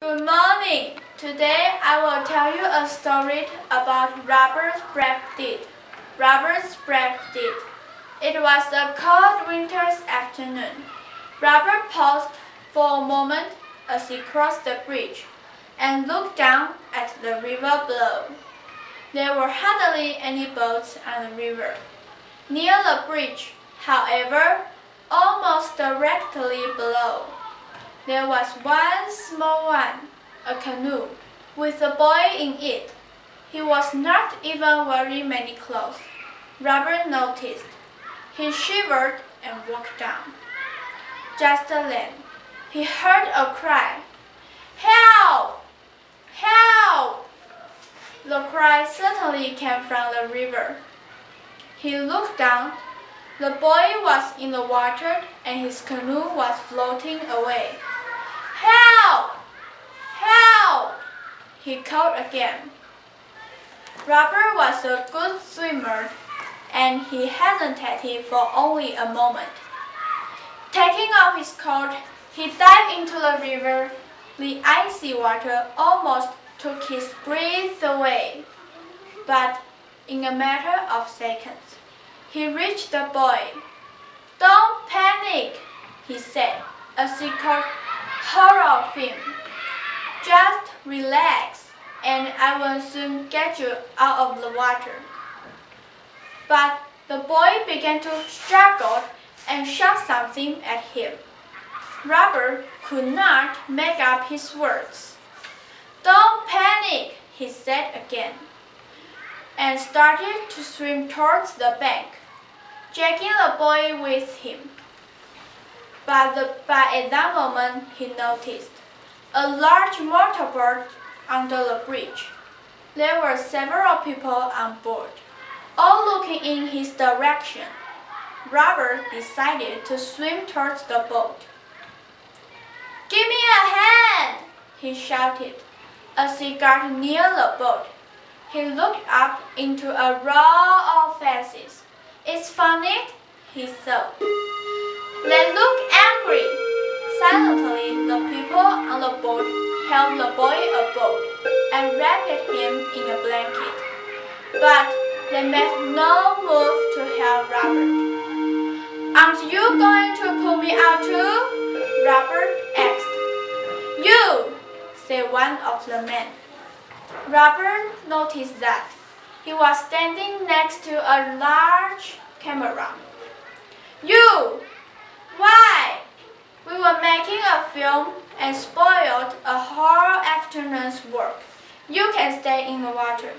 Good morning. Today I will tell you a story about Robert's brave deed. Robert's brave deed. It was a cold winter's afternoon. Robert paused for a moment as he crossed the bridge and looked down at the river below. There were hardly any boats on the river. Near the bridge, however, almost directly below, there was one small one, a canoe, with a boy in it. He was not even wearing many clothes. Robert noticed. He shivered and walked down. Just then, he heard a cry. "Help! Help!" The cry certainly came from the river. He looked down. The boy was in the water and his canoe was floating away. "Help! Help!" he called again. Robert was a good swimmer, and he hesitated for only a moment. Taking off his coat, he dived into the river. The icy water almost took his breath away. But in a matter of seconds, he reached the boy. "Don't panic," he said as he caught hold of him. "Just relax, and I will soon get you out of the water." But the boy began to struggle and shout something at him. Robert could not make up his words. "Don't panic," he said again, and started to swim towards the bank, dragging the boy with him. But at that moment he noticed a large motorboat under the bridge. There were several people on board, all looking in his direction. Robert decided to swim towards the boat. "Give me a hand!" he shouted as he got near the boat. He looked up into a row of faces. "It's funny," he thought. "They look angry." Silently, the people on the boat held the boy aboard and wrapped him in a blanket. But they made no move to help Robert. "Aren't you going to pull me out too?" Robert asked. "You," said one of the men. Robert noticed that he was standing next to a large camera. "You! Why? We were making a film and spoiled a whole afternoon's work. You can stay in the water."